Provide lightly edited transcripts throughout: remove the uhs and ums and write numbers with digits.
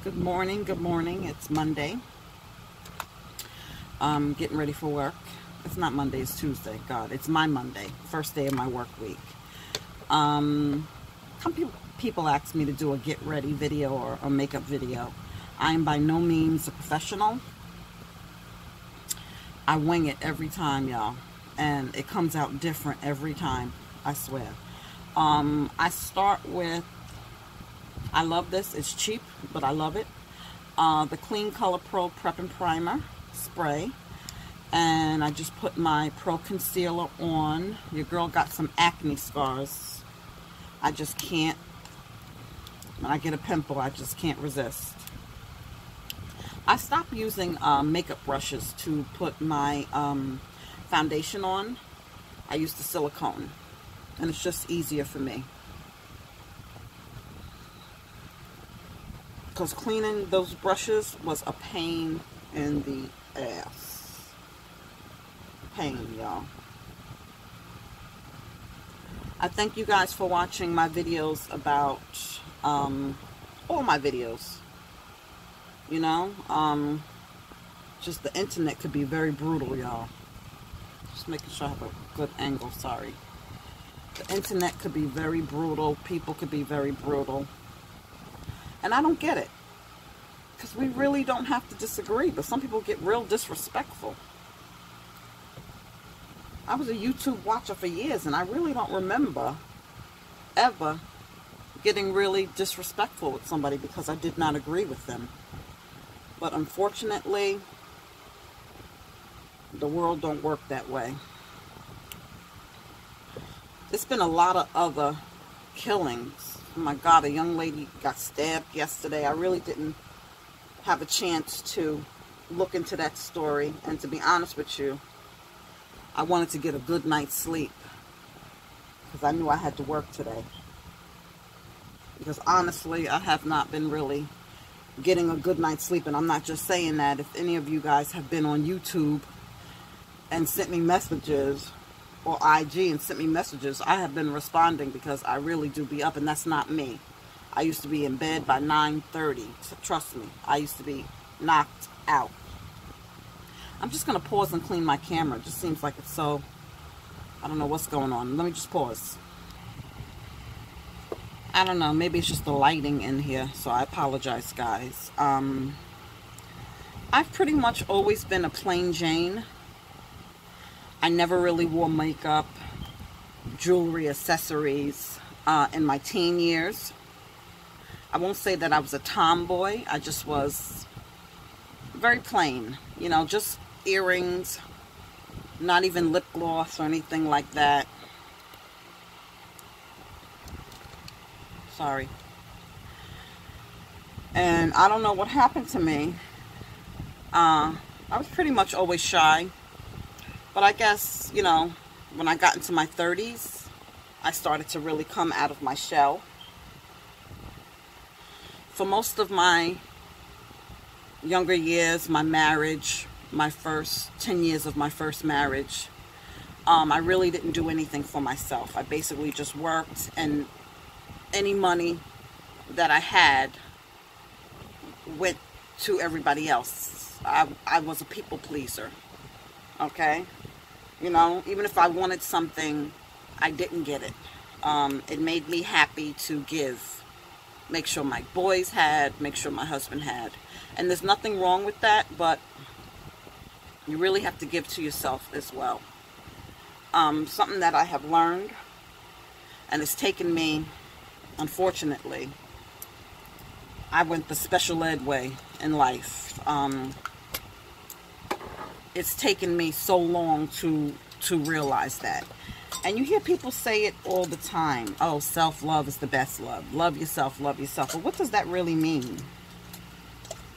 Good morning, good morning. It's Monday. Getting ready for work. It's not Monday, it's Tuesday. God, it's my Monday, first day of my work week. Some people ask me to do a get ready video or a makeup video. I am by no means a professional. I wing it every time, y'all, and it comes out different every time, I swear. I start with, I love this, it's cheap, but I love it. The Clean Color Pro Prep and Primer spray, and I just put my Pro Concealer on. Your girl got some acne scars. I just can't, when I get a pimple, I just can't resist. I stopped using makeup brushes to put my foundation on. I use the silicone, and it's just easier for me. Because cleaning those brushes was a pain in the ass. Pain, y'all. I thank you guys for watching my videos about, all my videos. You know, just the internet could be very brutal, y'all. Just making sure I have a good angle, sorry. The internet could be very brutal. People could be very brutal. And I don't get it. Because we really don't have to disagree. But some people get real disrespectful. I was a YouTube watcher for years. And I really don't remember ever getting really disrespectful with somebody because I did not agree with them. But unfortunately, the world don't work that way. There's been a lot of other killings. Oh my God, a young lady got stabbed yesterday. I really didn't have a chance to look into that story. And to be honest with you, I wanted to get a good night's sleep because I knew I had to work today. Because honestly, I have not been really getting a good night's sleep. And I'm not just saying that. If any of you guys have been on YouTube and sent me messages, or IG and sent me messages, I have been responding because I really do be up, and that's not me. I used to be in bed by 9:30. Trust me, I used to be knocked out. I'm just going to pause and clean my camera. It just seems like it's so, I don't know what's going on. Let me just pause. I don't know, maybe it's just the lighting in here, so I apologize, guys. I've pretty much always been a plain Jane. I never really wore makeup, jewelry, accessories in my teen years. I won't say that I was a tomboy. I just was very plain. You know, just earrings, not even lip gloss or anything like that. Sorry. And I don't know what happened to me. I was pretty much always shy. But I guess, you know, when I got into my 30s, I started to really come out of my shell. For most of my younger years, my marriage, my first 10 years of my first marriage, I really didn't do anything for myself. I basically just worked, and any money that I had went to everybody else. I was a people pleaser. Okay? You know, even if I wanted something, I didn't get it. It made me happy to give. Make sure my boys had, make sure my husband had. And there's nothing wrong with that, but you really have to give to yourself as well. Something that I have learned, and it's taken me, unfortunately, I went the special ed way in life. It's taken me so long to realize that. And you hear people say it all the time. Oh, self-love is the best love. Love yourself, love yourself. But what does that really mean?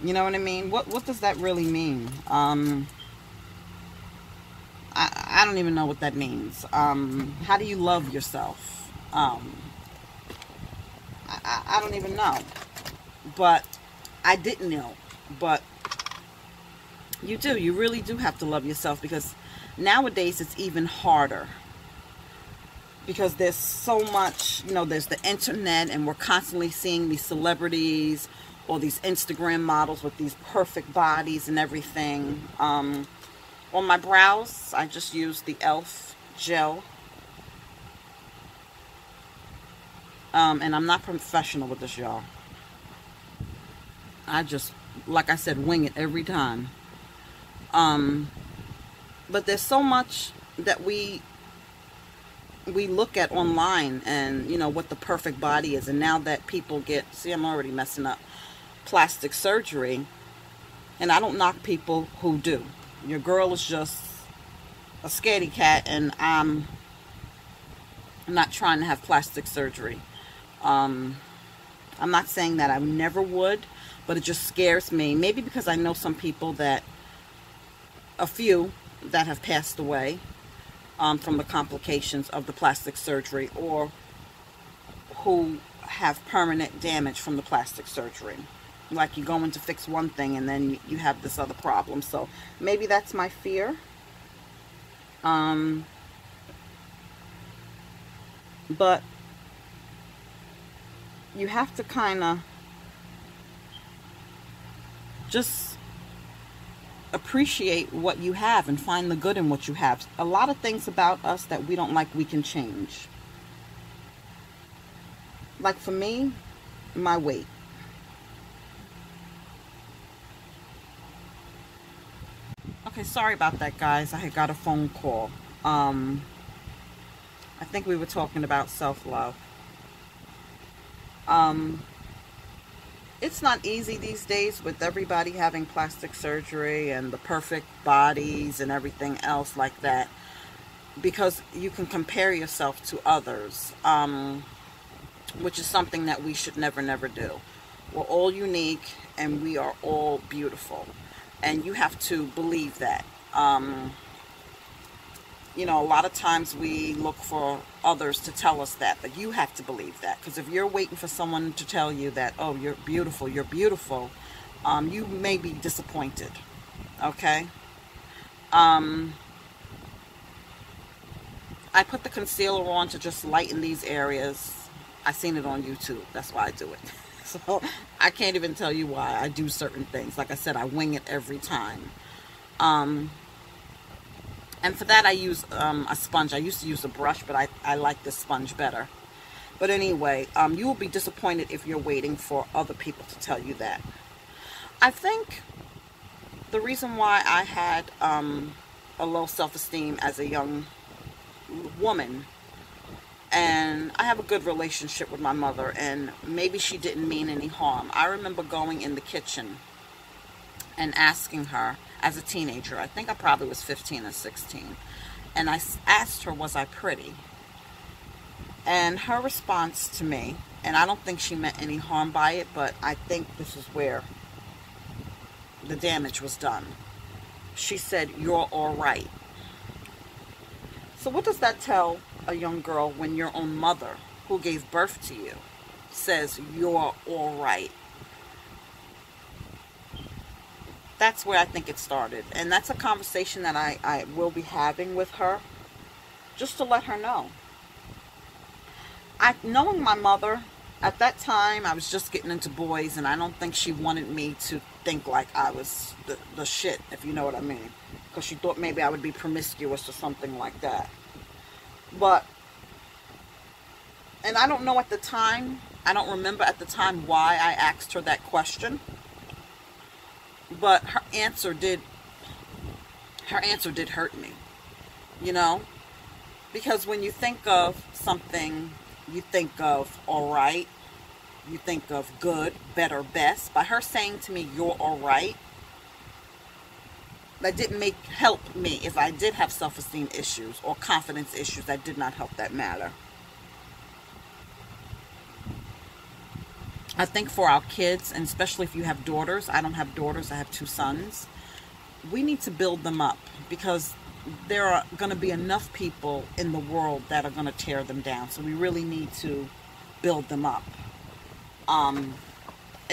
You know what I mean? What does that really mean? I don't even know what that means. How do you love yourself? I don't even know. But I didn't know. But you do. You really do have to love yourself, because nowadays it's even harder. Because there's so much, you know, there's the internet, and we're constantly seeing these celebrities or these Instagram models with these perfect bodies and everything. On my brows, I just use the e.l.f. gel. And I'm not professional with this, y'all. I just, like I said, wing it every time. But there's so much that we look at online, and you know what the perfect body is. And now that people get, see, I'm already messing up, plastic surgery, and I don't knock people who do. Your girl is just a scaredy cat, and I'm not trying to have plastic surgery. I'm not saying that I never would, but it just scares me. Maybe because I know some people that, a few that have passed away from the complications of the plastic surgery, or who have permanent damage from the plastic surgery. Like you go in to fix one thing and then you have this other problem. So maybe that's my fear. But you have to kind of just appreciate what you have and find the good in what you have. A lot of things about us that we don't like, we can change. Like for me, my weight. Okay, sorry about that, guys. I had got a phone call. I think we were talking about self-love. It's not easy these days with everybody having plastic surgery and the perfect bodies and everything else like that, because you can compare yourself to others, which is something that we should never do. We're all unique and we are all beautiful, and you have to believe that. You know, a lot of times we look for others to tell us that, but you have to believe that. Because if you're waiting for someone to tell you that, oh, you're beautiful, you may be disappointed. Okay? I put the concealer on to just lighten these areas. I seen it on YouTube. That's why I do it. So I can't even tell you why I do certain things. Like I said, I wing it every time. And for that, I use a sponge. I used to use a brush, but I like this sponge better. But anyway, you will be disappointed if you're waiting for other people to tell you that. I think the reason why I had a low self-esteem as a young woman, and I have a good relationship with my mother, and maybe she didn't mean any harm. I remember going in the kitchen and asking her, as a teenager, I think I probably was 15 or 16, and I asked her, was I pretty? And her response to me, and I don't think she meant any harm by it, but I think this is where the damage was done. She said, you're all right. So what does that tell a young girl when your own mother, who gave birth to you, says you're all right? That's where I think it started. And that's a conversation that I will be having with her, just to let her know. Knowing my mother, at that time, I was just getting into boys, and I don't think she wanted me to think like I was the shit, if you know what I mean. Because she thought maybe I would be promiscuous or something like that. But, and I don't know at the time, I don't remember at the time why I asked her that question. But her answer did hurt me, you know, because when you think of something, you think of all right, you think of good, better, best. By her saying to me, you're all right, that didn't help me. If I did have self-esteem issues or confidence issues, that did not help that matter. I think for our kids, and especially if you have daughters, I don't have daughters, I have 2 sons, we need to build them up, because there are going to be enough people in the world that are going to tear them down. So we really need to build them up, and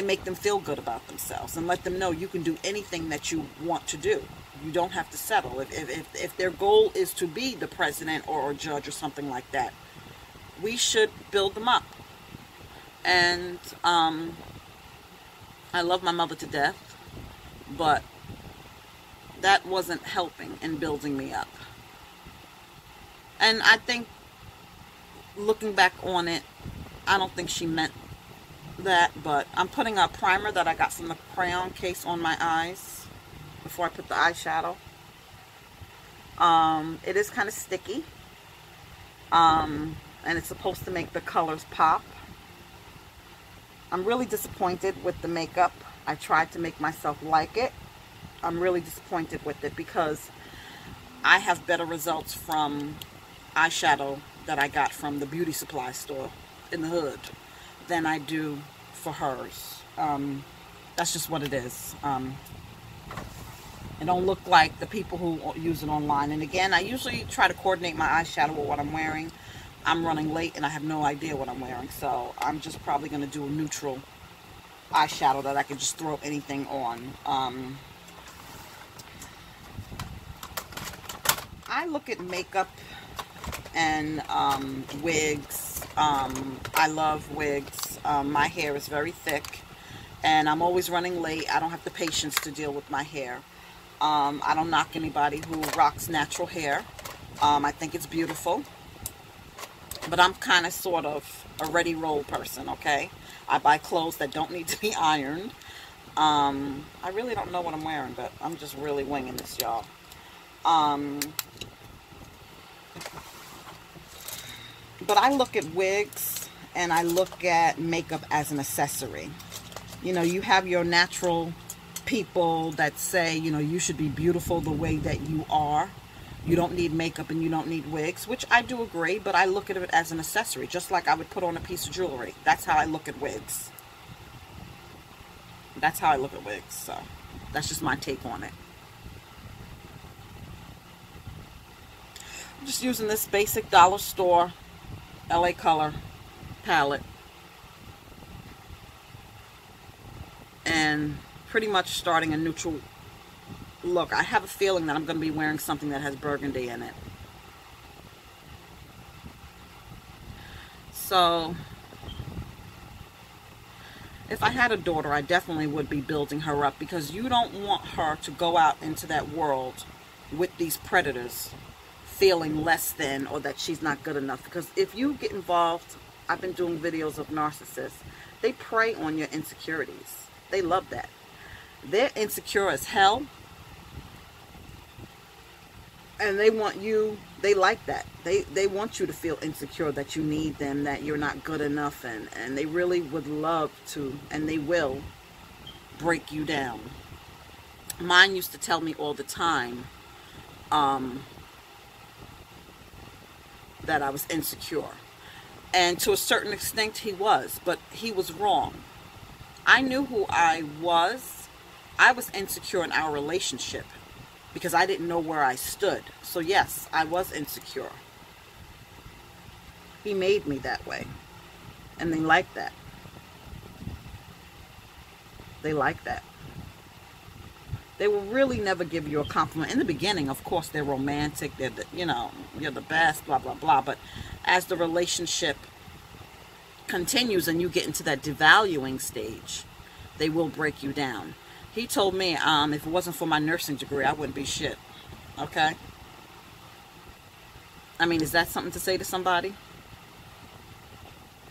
make them feel good about themselves, and let them know you can do anything that you want to do. You don't have to settle. If their goal is to be the president or a judge or something like that, we should build them up. And I love my mother to death, but that wasn't helping in building me up. And I think, looking back on it, I don't think she meant that, but I'm putting a primer that I got from the crayon case on my eyes before I put the eyeshadow. It is kind of sticky, and it's supposed to make the colors pop. I'm really disappointed with the makeup. I tried to make myself like it. I'm really disappointed with it because I have better results from eyeshadow that I got from the beauty supply store in the hood than I do for hers. That's just what it is. It don't look like the people who use it online. And again, I usually try to coordinate my eyeshadow with what I'm wearing. I'm running late and I have no idea what I'm wearing, so I'm just probably going to do a neutral eyeshadow that I can just throw anything on. I look at makeup and wigs. I love wigs. My hair is very thick and I'm always running late. I don't have the patience to deal with my hair. I don't knock anybody who rocks natural hair. I think it's beautiful. But I'm kind of sort of a ready roll person, okay? I buy clothes that don't need to be ironed. I really don't know what I'm wearing, but I'm just really winging this, y'all. But I look at wigs and I look at makeup as an accessory. You know, you have your natural people that say, you know, you should be beautiful the way that you are. You don't need makeup and you don't need wigs, which I do agree, but I look at it as an accessory, just like I would put on a piece of jewelry. That's how I look at wigs. That's how I look at wigs, so that's just my take on it. I'm just using this basic dollar store LA Color palette and pretty much starting a neutral look. I have a feeling that I'm going to be wearing something that has burgundy in it. So, if I had a daughter, I definitely would be building her up, because you don't want her to go out into that world with these predators feeling less than, or that she's not good enough. Because if you get involved, I've been doing videos of narcissists, they prey on your insecurities. They love that. They're insecure as hell. And they want you, they like that. They want you to feel insecure, that you need them, that you're not good enough, and they really would love to, and they will break you down. Mine used to tell me all the time that I was insecure. And to a certain extent he was, but he was wrong. I knew who I was. I was insecure in our relationship, because I didn't know where I stood. So yes, I was insecure. He made me that way. And they like that. They like that. They will really never give you a compliment. In the beginning, of course, they're romantic. They're the, you know, you're the best, blah, blah, blah. But as the relationship continues and you get into that devaluing stage, they will break you down. He told me, if it wasn't for my nursing degree, I wouldn't be shit. Okay? I mean, is that something to say to somebody?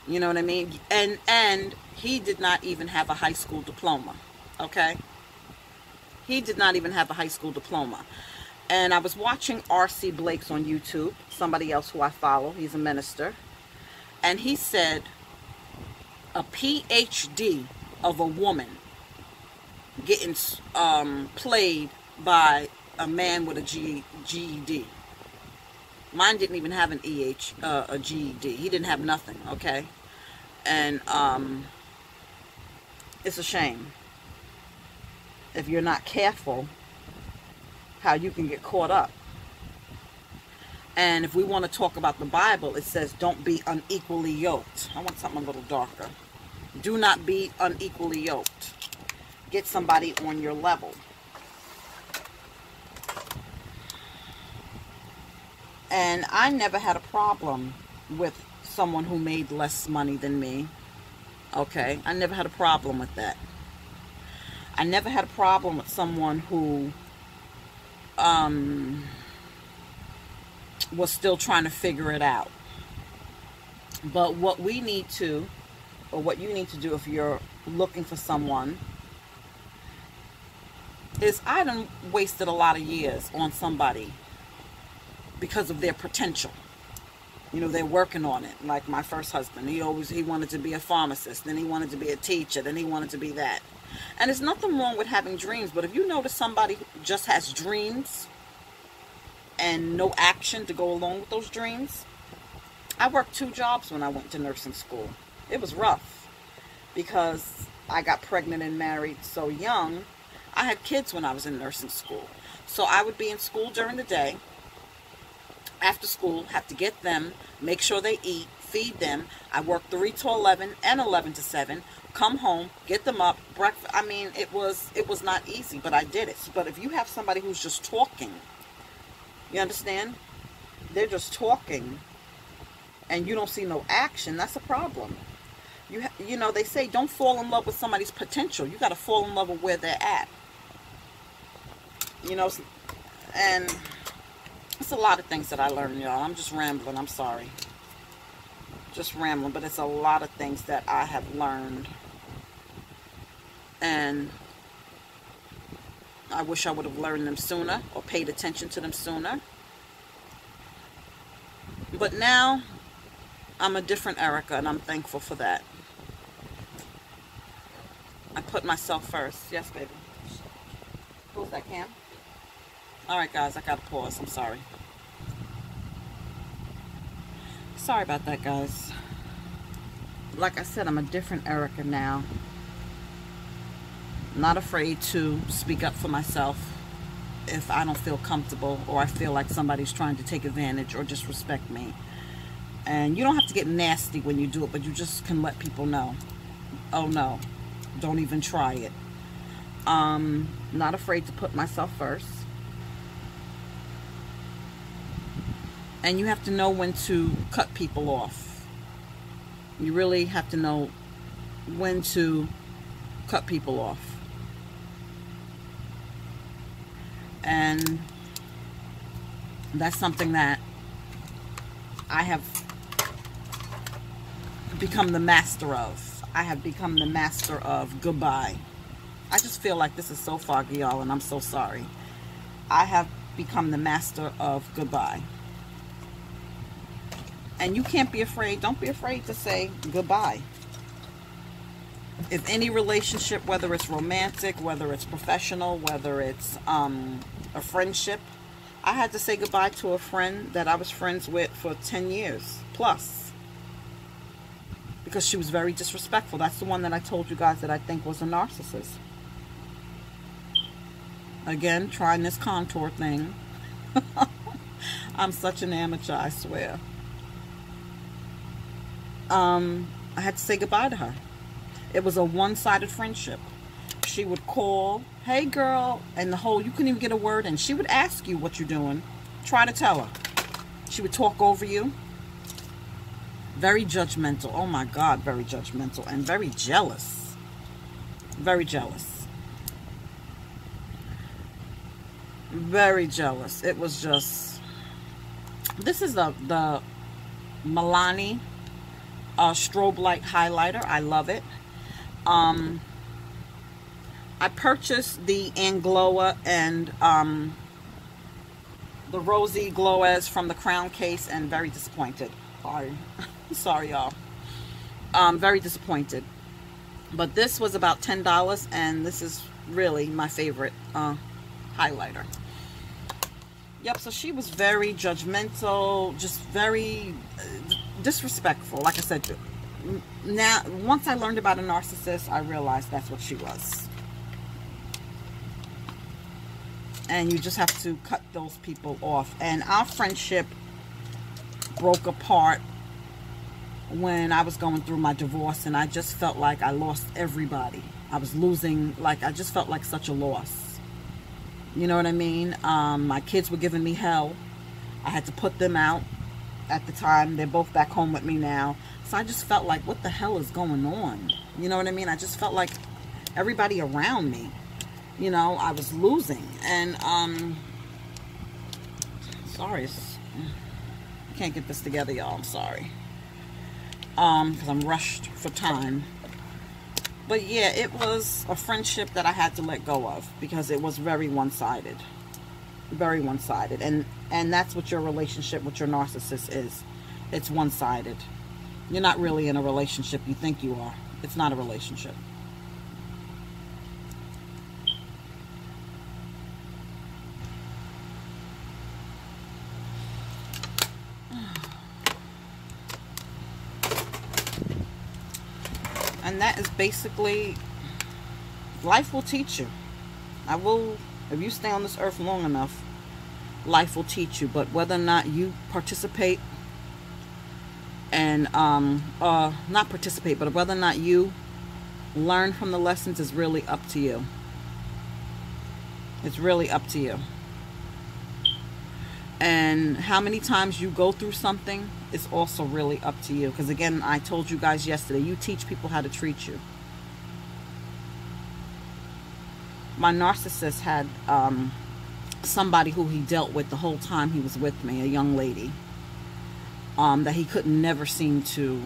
You know what I mean? And he did not even have a high school diploma. Okay? He did not even have a high school diploma. And I was watching R.C. Blake's on YouTube, somebody else who I follow. He's a minister. And he said a PhD of a woman getting played by a man with a GED. Mine didn't even have a GED. He didn't have nothing, okay? And it's a shame, if you're not careful, how you can get caught up. And if we want to talk about the Bible, it says don't be unequally yoked. I want something a little darker. Do not be unequally yoked. Get somebody on your level. And I never had a problem with someone who made less money than me. Okay? I never had a problem with that. I never had a problem with someone who was still trying to figure it out. But what we need to, or what you need to do if you're looking for someone, is I done wasted a lot of years on somebody because of their potential. You know, they're working on it. Like my first husband, he wanted to be a pharmacist, then he wanted to be a teacher, then he wanted to be that. And there's nothing wrong with having dreams, but if you notice somebody who just has dreams and no action to go along with those dreams. I worked 2 jobs when I went to nursing school. It was rough because I got pregnant and married so young. I had kids when I was in nursing school. So I would be in school during the day. After school, have to get them, make sure they eat, feed them. I worked 3 to 11 and 11 to 7. Come home, get them up, breakfast. I mean, it was not easy, but I did it. But if you have somebody who's just talking, you understand? They're just talking, and you don't see no action. That's a problem. You know, they say don't fall in love with somebody's potential. You got to fall in love with where they're at. You know, and it's a lot of things that I learned, y'all. I'm just rambling. I'm sorry. Just rambling, but it's a lot of things that I have learned. And I wish I would have learned them sooner or paid attention to them sooner. But now I'm a different Erica, and I'm thankful for that. I put myself first. Yes, baby. Who's that, Cam? All right, guys, I got to pause. I'm sorry. Sorry about that, guys. Like I said, I'm a different Erica now. Not afraid to speak up for myself if I don't feel comfortable or I feel like somebody's trying to take advantage or disrespect me. And you don't have to get nasty when you do it, but you just can let people know. Oh no, don't even try it. Not afraid to put myself first. And you have to know when to cut people off. You really have to know when to cut people off. And that's something that I have become the master of. I have become the master of goodbye. I just feel like this is so foggy, y'all, and I'm so sorry. I have become the master of goodbye. And you can't be afraid. Don't be afraid to say goodbye. If any relationship, whether it's romantic, whether it's professional, whether it's a friendship, I had to say goodbye to a friend that I was friends with for 10 years plus because she was very disrespectful. That's the one that I told you guys that I think was a narcissist. Again, trying this contour thing. I'm such an amateur, I swear. I had to say goodbye to her. It was a one-sided friendship. She would call, hey girl, and you couldn't even get a word in. She would ask you what you're doing. Try to tell her. She would talk over you. Very judgmental. Oh my God, very judgmental and very jealous. Very jealous. Very jealous. It was just... This is the Milani strobe light highlighter. I love it. I purchased the Angloa and the Rosy Glows from the Crown case and very disappointed. Sorry y'all. Very disappointed. But this was about $10 and this is really my favorite highlighter. Yep, so she was very judgmental, just very disrespectful. Like I said, now once I learned about a narcissist, I realized that's what she was. And you just have to cut those people off. And our friendship broke apart when I was going through my divorce, and I just felt like I lost everybody. I was losing, like, I just felt like such a loss. You know what I mean? My kids were giving me hell. I had to put them out at the time. They're both back home with me now. So I just felt like, what the hell is going on? You know what I mean? I just felt like everybody around me You know, I was losing. And, sorry, I can't get this together, y'all. I'm sorry. Because I'm rushed for time. But yeah, it was a friendship that I had to let go of because it was very one-sided. Very one-sided. And that's what your relationship with your narcissist is. It's one-sided. You're not really in a relationship. You think you are. It's not a relationship. And that is basically, life will teach you. If you stay on this earth long enough, life will teach you. But whether or not you participate and, not participate, but whether or not you learn from the lessons is really up to you. It's really up to you. And how many times you go through something is also really up to you. Because again, I told you guys yesterday, you teach people how to treat you. My narcissist had somebody who he dealt with the whole time he was with me, a young lady, that he could never seem to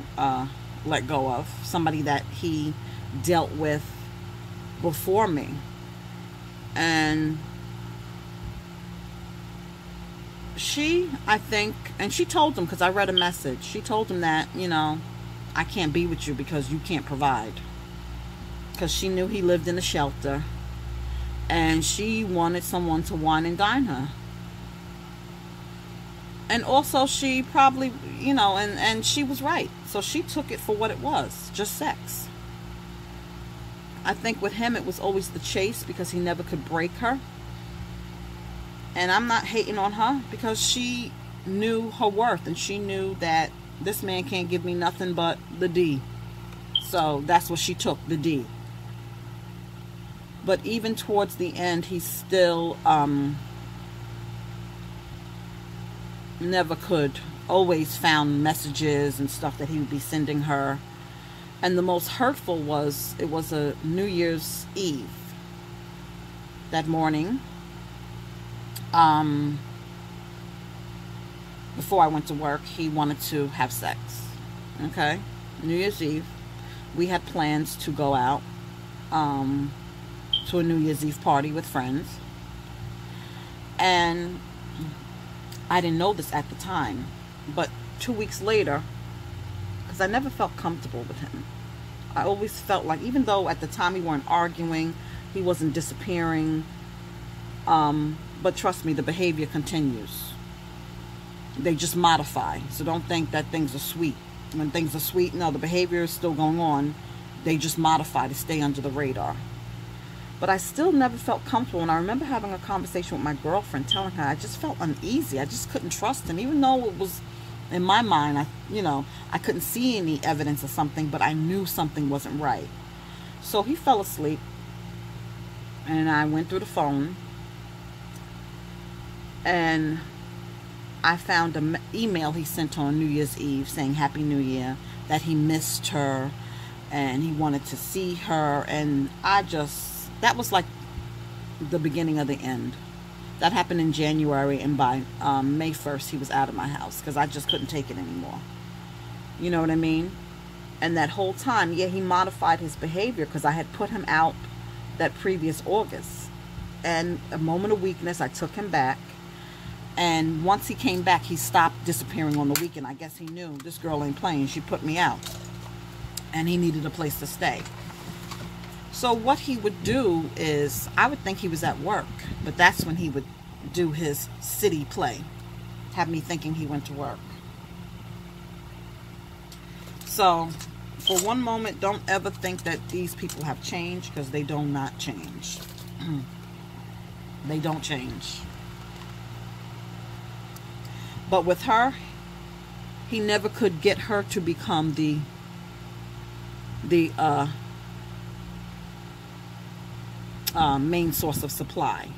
let go of. Somebody that he dealt with before me. And she, I think, and she told him, because I read a message, she told him that, you know, I can't be with you because you can't provide. Because she knew he lived in a shelter. And she wanted someone to wine and dine her. And also she probably, you know, and she was right. So she took it for what it was, just sex. I think with him it was always the chase because he never could break her. And I'm not hating on her because she knew her worth and she knew that this man can't give me nothing but the D. So that's what she took, the D. But even towards the end, he still never could. Always found messages and stuff that he would be sending her. And the most hurtful was, it was a New Year's Eve. That morning, before I went to work, he wanted to have sex. Okay? New Year's Eve. We had plans to go out to a New Year's Eve party with friends. And I didn't know this at the time, but 2 weeks later, because I never felt comfortable with him. I always felt like, even though at the time we weren't arguing, he wasn't disappearing, but trust me, the behavior continues. They just modify. So don't think that things are sweet. When things are sweet, no, the behavior is still going on. They just modify to stay under the radar. But I still never felt comfortable. And I remember having a conversation with my girlfriend, telling her I just felt uneasy. I just couldn't trust him. Even though it was, in my mind, I couldn't see any evidence of something, but I knew something wasn't right. So he fell asleep. And I went through the phone. And I found an email he sent on New Year's Eve saying Happy New Year, that he missed her and he wanted to see her. And that was like the beginning of the end. That happened in January, and by May 1st he was out of my house because I just couldn't take it anymore. You know what I mean? And that whole time, yeah, he modified his behavior because I had put him out that previous August. And a moment of weakness, I took him back. And once he came back, he stopped disappearing on the weekend. I guess he knew this girl ain't playing. She put me out. And he needed a place to stay. So what he would do is, I would think he was at work. But that's when he would do his city play. Have me thinking he went to work. So, for one moment, don't ever think that these people have changed, because they do not change. They don't change. But with her, he never could get her to become the main source of supply,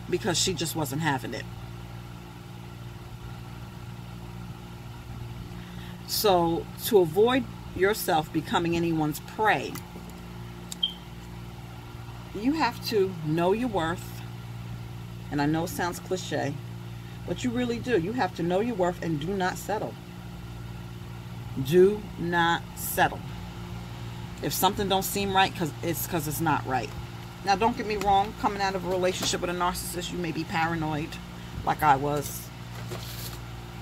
because she just wasn't having it. So to avoid yourself becoming anyone's prey, you have to know your worth. And I know it sounds cliche, but you really do. You have to know your worth and do not settle. Do not settle. If something don't seem right, because it's not right. Now, don't get me wrong. Coming out of a relationship with a narcissist, you may be paranoid, like I was.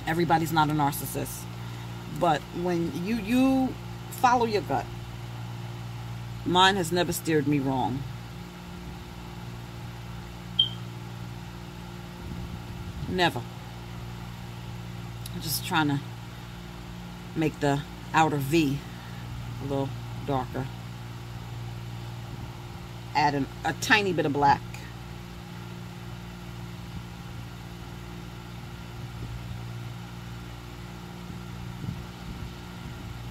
Everybody's not a narcissist. But when you follow your gut. Mine has never steered me wrong. Never. I'm just trying to make the outer V a little darker. Add a tiny bit of black.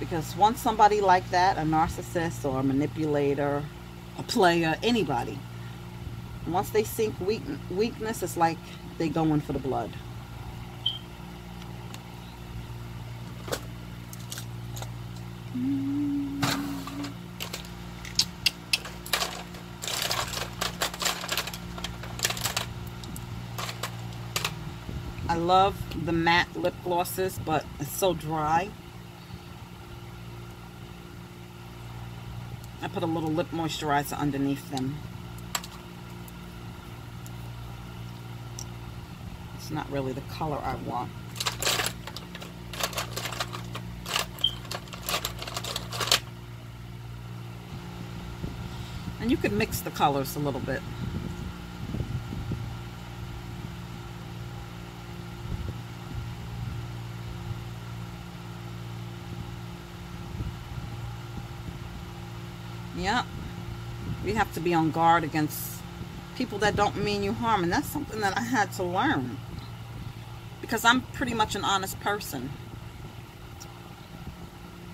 Because once somebody like that, a narcissist or a manipulator, a player, anybody, once they sink weakness, it's like they going for the blood. I love the matte lip glosses, but it's so dry. I put a little lip moisturizer underneath them. It's not really the color I want. And you can mix the colors a little bit. Yeah, we have to be on guard against people that don't mean you harm, and that's something that I had to learn, because I'm pretty much an honest person.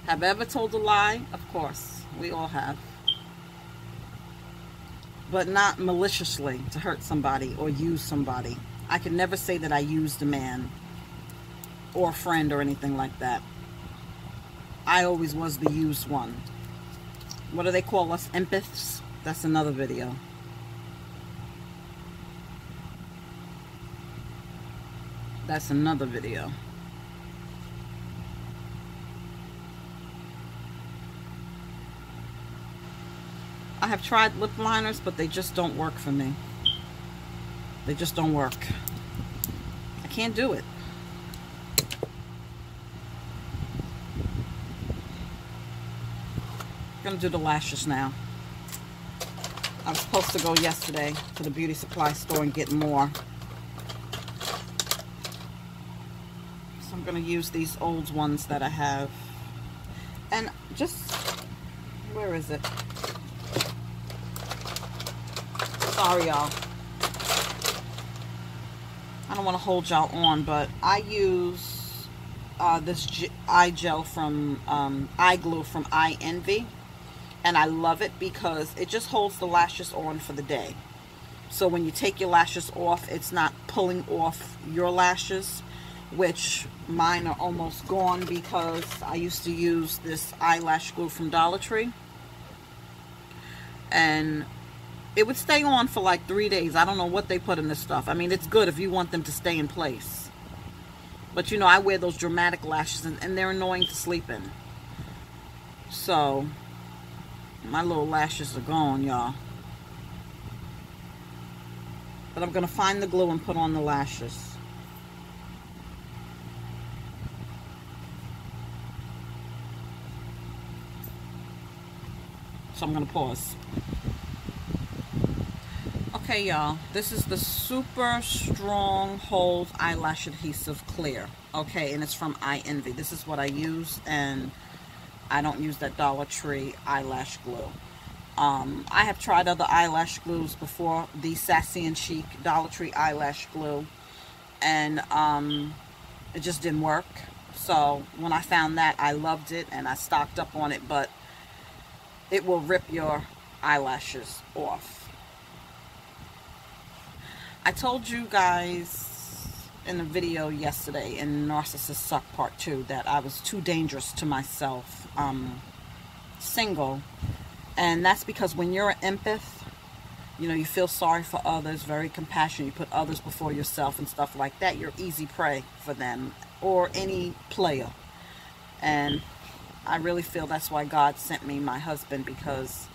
Have I ever told a lie? Of course, we all have, but not maliciously to hurt somebody or use somebody. I can never say that I used a man or a friend or anything like that. I always was the used one. What do they call us? Empaths? That's another video. That's another video. I have tried lip liners, but they just don't work for me. They just don't work. I can't do it. I'm gonna do the lashes now. I was supposed to go yesterday to the beauty supply store and get more. So I'm gonna use these old ones that I have. And just, where is it? Sorry, y'all. I don't want to hold y'all on, but I use this eye gel from, eye glue from Eye Envy. And I love it because it just holds the lashes on for the day. So when you take your lashes off, it's not pulling off your lashes, which mine are almost gone because I used to use this eyelash glue from Dollar Tree. And it would stay on for like 3 days. I don't know what they put in this stuff. I mean, it's good if you want them to stay in place. But you know, I wear those dramatic lashes and they're annoying to sleep in. So my little lashes are gone, y'all. But I'm going to find the glue and put on the lashes. So I'm going to pause. Okay, y'all. This is the Super Strong Hold Eyelash Adhesive Clear. Okay, and it's from Eye Envy. This is what I use, and I don't use that Dollar Tree eyelash glue. I have tried other eyelash glues before, the Sassy and Chic Dollar Tree eyelash glue, and it just didn't work. So when I found that, I loved it and I stocked up on it, but it will rip your eyelashes off. I told you guys in the video yesterday in Narcissist Suck Part 2 that I was too dangerous to myself single, and that's because when you're an empath, You know, you feel sorry for others, very compassionate. You put others before yourself and stuff like that. You're easy prey for them or any player. And I really feel that's why God sent me my husband, because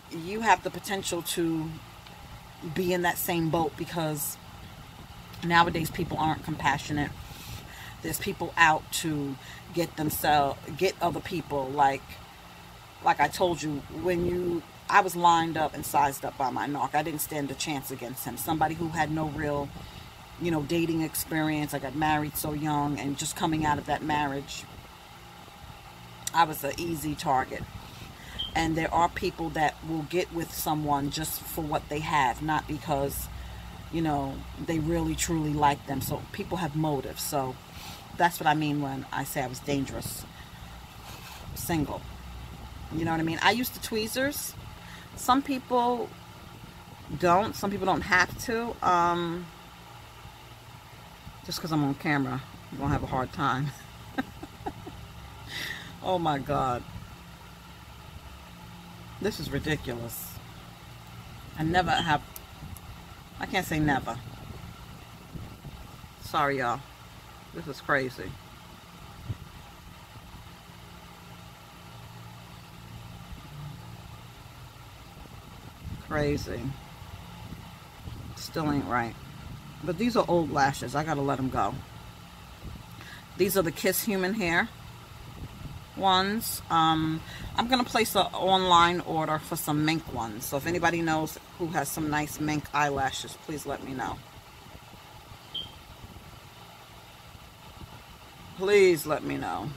you have the potential to be in that same boat, because nowadays people aren't compassionate. There's people out to get other people. Like I told you, I was lined up and sized up by my narc. I didn't stand a chance against him. Somebody who had no real, dating experience. I got married so young, and just coming out of that marriage, I was an easy target. And there are people that will get with someone just for what they have, not because, they really truly like them. So people have motives. So that's what I mean when I say I was dangerous single. You know what I mean? I used the tweezers. Some people don't. Some people don't have to. Just because I'm on camera, I'm going to have a hard time. Oh my God. This is ridiculous. I can't say never. Sorry, y'all. This is crazy. Crazy. Still ain't right. But these are old lashes. I gotta let them go. These are the Kiss Human Hair ones. I'm gonna place an online order for some mink ones. So if anybody knows who has some nice mink eyelashes, please let me know. Please let me know.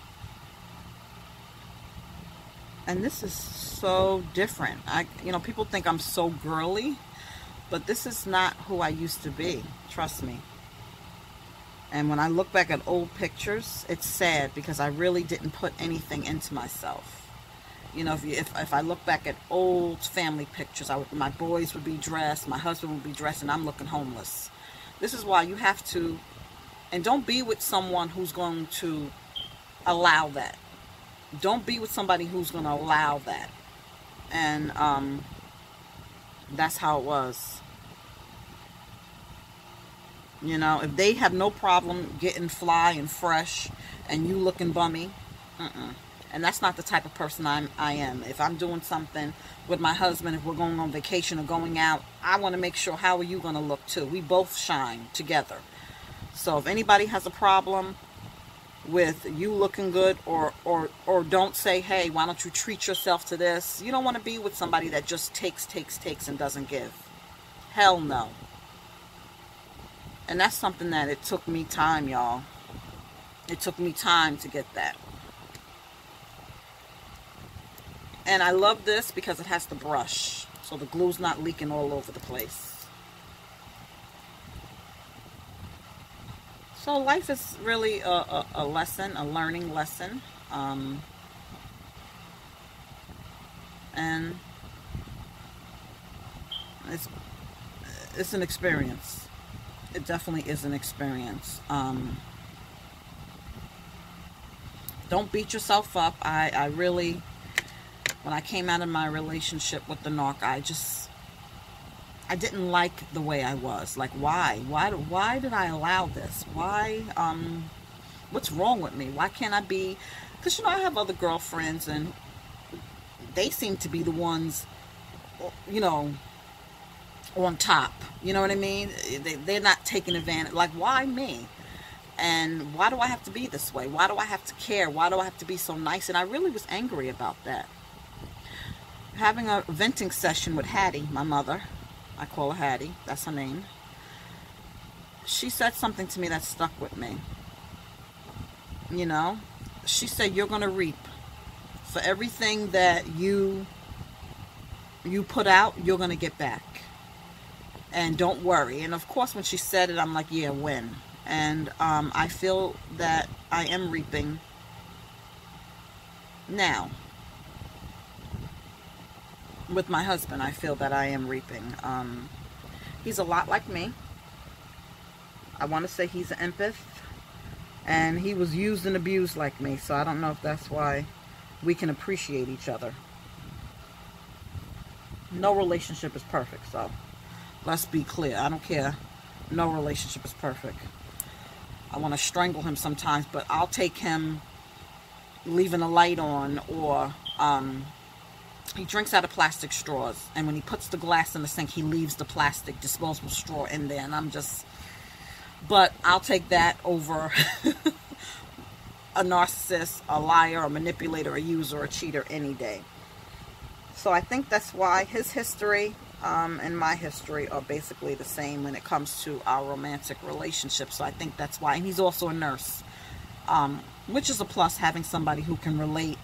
And this is so different. People think I'm so girly, but this is not who I used to be. Trust me. And when I look back at old pictures, it's sad, because I really didn't put anything into myself. If I look back at old family pictures, my boys would be dressed, my husband would be dressed, and I'm looking homeless. This is why you have to, and don't be with someone who's going to allow that. Don't be with somebody who's going to allow that. And that's how it was. If they have no problem getting fly and fresh and you looking bummy, and that's not the type of person I am. If I'm doing something with my husband, if we're going on vacation or going out, I want to make sure, how are you going to look too? We both shine together. So if anybody has a problem with you looking good, or don't say, hey, why don't you treat yourself to this? You don't want to be with somebody that just takes and doesn't give. Hell no. And that's something that it took me time, y'all. It took me time to get that. And I love this because it has the brush, so the glue's not leaking all over the place. So life is really a lesson, a learning lesson. And it's an experience. It definitely is an experience. Don't beat yourself up. I really, when I came out of my relationship with the narc, I didn't like the way I was. Like, why did I allow this? Why, what's wrong with me? Why can't I be, because, I have other girlfriends, and they seem to be the ones, on top. You know what I mean? They're not taking advantage. Like, why me? And why do I have to be this way? Why do I have to care? Why do I have to be so nice? And I really was angry about that. Having a venting session with Hattie, my mother, I call her Hattie, that's her name. She said something to me that stuck with me. She said, you're going to reap. For everything that you put out, you're going to get back. And don't worry. And of course, when she said it, I'm like, yeah, when? And I feel that I am reaping now. With my husband, I feel that I am reaping. He's a lot like me. I want to say he's an empath. And he was used and abused like me. So I don't know if that's why we can appreciate each other. No relationship is perfect, so let's be clear. I don't care. No relationship is perfect. I want to strangle him sometimes, but I'll take him leaving a light on, or he drinks out of plastic straws, and when he puts the glass in the sink, he leaves the plastic disposable straw in there, and I'm just, but I'll take that over a narcissist, a liar, a manipulator, a user, a cheater any day. So I think that's why his history and my history are basically the same when it comes to our romantic relationship. So I think that's why. And he's also a nurse, which is a plus, having somebody who can relate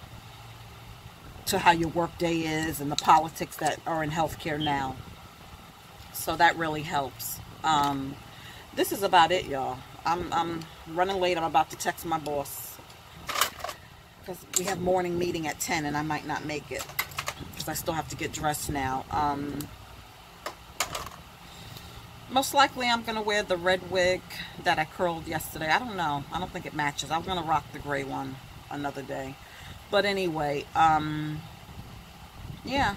to how your work day is and the politics that are in healthcare now. So that really helps. This is about it, y'all. I'm running late. I'm about to text my boss because we have morning meeting at 10 and I might not make it because I still have to get dressed now. Most likely I'm going to wear the red wig that I curled yesterday. I don't know. I don't think it matches. I'm going to rock the gray one another day. But anyway, yeah,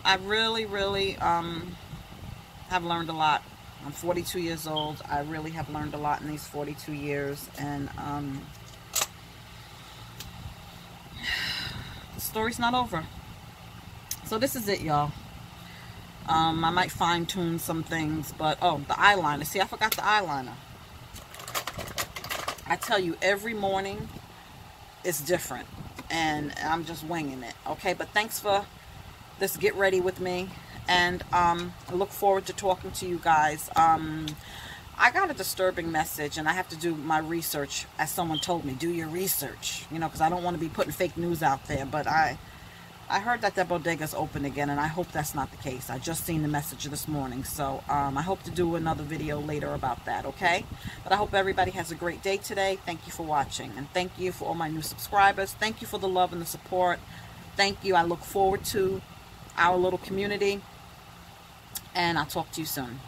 I really have learned a lot. I'm 42 years old. I really have learned a lot in these 42 years. And the story's not over. So this is it, y'all. I might fine-tune some things, but oh, the eyeliner. See, I forgot the eyeliner. I tell you, every morning is different, and I'm just winging it. Okay, but thanks for this get ready with me, and I look forward to talking to you guys. I got a disturbing message, and I have to do my research, as someone told me. Do your research, you know, because I don't want to be putting fake news out there. But I heard that the bodega's open again, and I hope that's not the case. I just seen the message this morning, so I hope to do another video later about that, okay? But I hope everybody has a great day today. Thank you for watching, and thank you for all my new subscribers. Thank you for the love and the support. Thank you. I look forward to our little community, and I'll talk to you soon.